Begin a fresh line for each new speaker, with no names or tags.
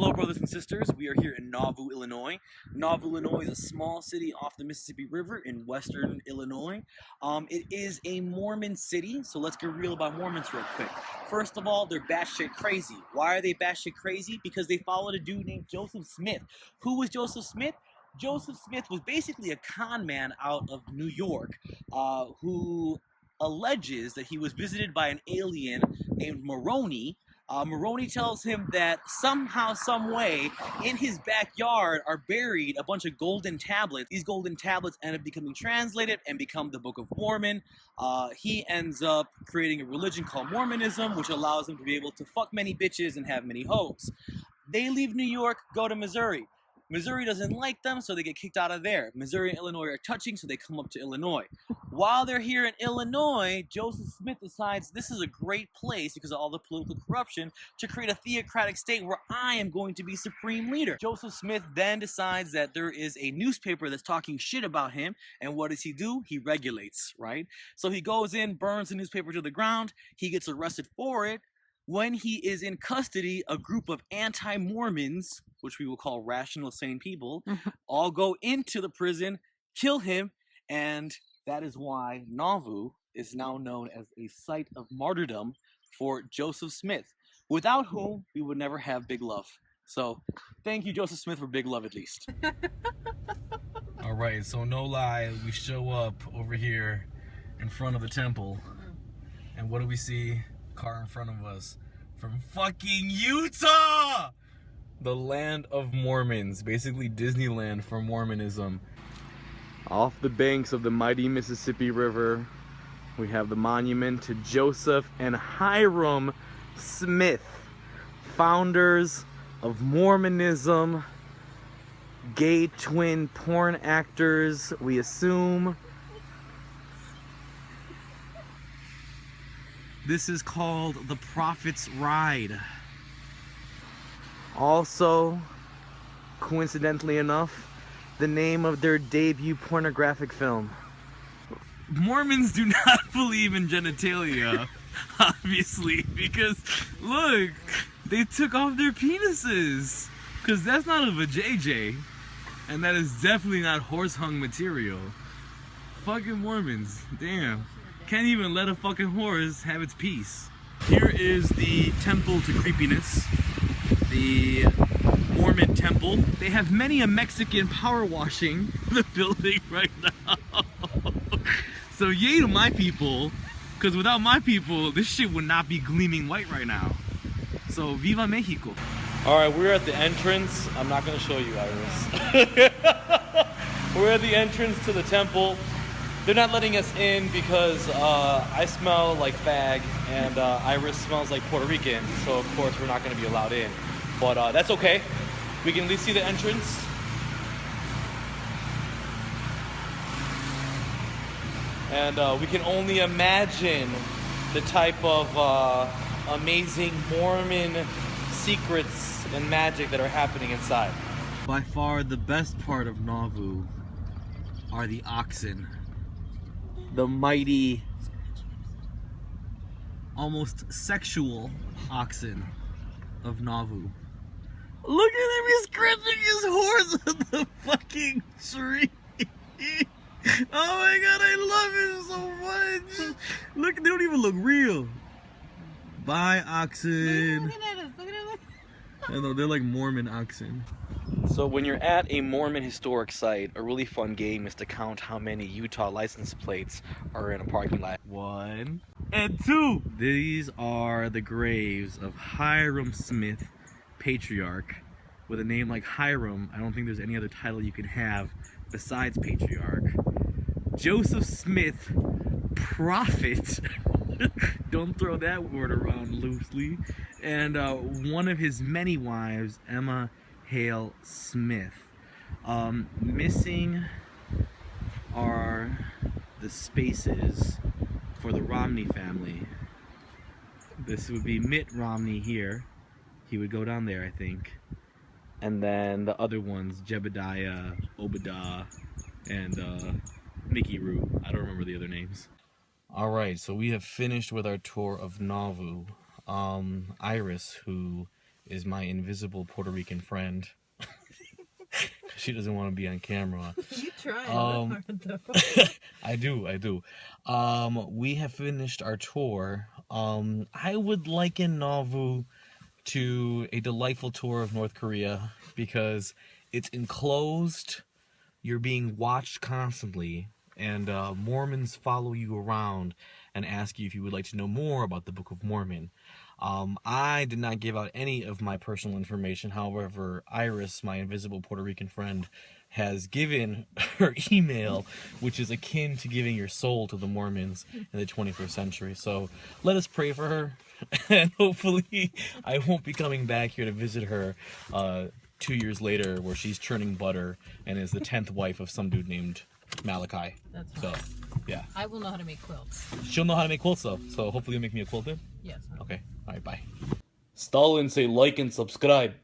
Hello, brothers and sisters. We are here in Nauvoo, Illinois. Nauvoo, Illinois is a small city off the Mississippi River in western Illinois. It is a Mormon city, so let's get real about Mormons real quick. First of all, they're batshit crazy. Why are they batshit crazy? Because they followed a dude named Joseph Smith. Who was Joseph Smith? Joseph Smith was basically a con man out of New York who alleges that he was visited by an alien named Moroni. Moroni tells him that somehow, some way, in his backyard are buried a bunch of golden tablets. These golden tablets end up becoming translated and become the Book of Mormon. He ends up creating a religion called Mormonism, which allows him to be able to fuck many bitches and have many hoes. They leave New York, go to Missouri. Missouri doesn't like them, so they get kicked out of there. Missouri and Illinois are touching, so they come up to Illinois. While they're here in Illinois, Joseph Smith decides this is a great place, because of all the political corruption, to create a theocratic state where I am going to be supreme leader. Joseph Smith then decides that there is a newspaper that's talking shit about him, and what does he do? He regulates, right? So he goes in, burns the newspaper to the ground, he gets arrested for it. When he is in custody, a group of anti-Mormons, which we will call rational, sane people, all go into the prison, kill him, and that is why Nauvoo is now known as a site of martyrdom for Joseph Smith, without whom we would never have Big Love. So, thank you, Joseph Smith, for Big Love at least. All right, so no lie, we show up over here in front of the temple, and what do we see? Car in front of us from fucking Utah, the land of Mormons, basically Disneyland for Mormonism. Off the banks of the mighty Mississippi River, we have the monument to Joseph and Hiram Smith, founders of Mormonism, gay twin porn actors, we assume. This is called The Prophet's Ride. Also, coincidentally enough, the name of their debut pornographic film. Mormons do not believe in genitalia, obviously, because look, they took off their penises. Because that's not a vajayjay, and that is definitely not horse-hung material. Fucking Mormons, damn. Can't even let a fucking horse have its peace. Here is the temple to creepiness, the Mormon temple. They have many a Mexican power washing the building right now. So yay to my people, because without my people, this shit would not be gleaming white right now. So viva Mexico. All right, we're at the entrance. I'm not gonna show you, Iris. We're at the entrance to the temple. They're not letting us in because I smell like fag and Iris smells like Puerto Rican, so of course we're not going to be allowed in. But that's okay. We can at least see the entrance. And we can only imagine the type of amazing Mormon secrets and magic that are happening inside. By far the best part of Nauvoo are the oxen. The mighty, almost sexual oxen of Nauvoo. Look at him, he's scratching his horse on the fucking tree. Oh my god, I love him so much. Look, they don't even look real. Bye, oxen.
Look at us, look at us.
I know, they're like Mormon oxen. So when you're at a Mormon historic site, a really fun game is to count how many Utah license plates are in a parking lot. 1 and 2. These are the graves of Hiram Smith, patriarch. With a name like Hiram, I don't think there's any other title you can have besides patriarch. Joseph Smith, prophet. Don't throw that word around loosely. And one of his many wives, Emma Hale Smith. Missing are the spaces for the Romney family. This would be Mitt Romney here. He would go down there, I think. And then the other ones, Jebediah, Obadiah, and Mickey Rue. I don't remember the other names. Alright, so we have finished with our tour of Nauvoo. Iris, who
is my invisible Puerto Rican friend. She doesn't want to be on camera.
You try hard, though.
I do. We have finished our tour. I would liken Nauvoo to a delightful tour of North Korea because it's enclosed, you're being watched constantly, and Mormons follow you around and ask you if you would like to know more about the Book of Mormon. I did not give out any of my personal information. However, Iris, my invisible Puerto Rican friend, has given her email, which is akin to giving your soul to the Mormons in the 21st century. So let us pray for her, and hopefully I won't be coming back here to visit her 2 years later where she's churning butter and is the 10th wife of some dude named Malachi.
That's right.
So, yeah.
I will know how to make quilts.
She'll know how to make quilts, though. So hopefully you'll make me a quilt then?
Yes.
Okay. All right, bye.
Stalin, say like and subscribe.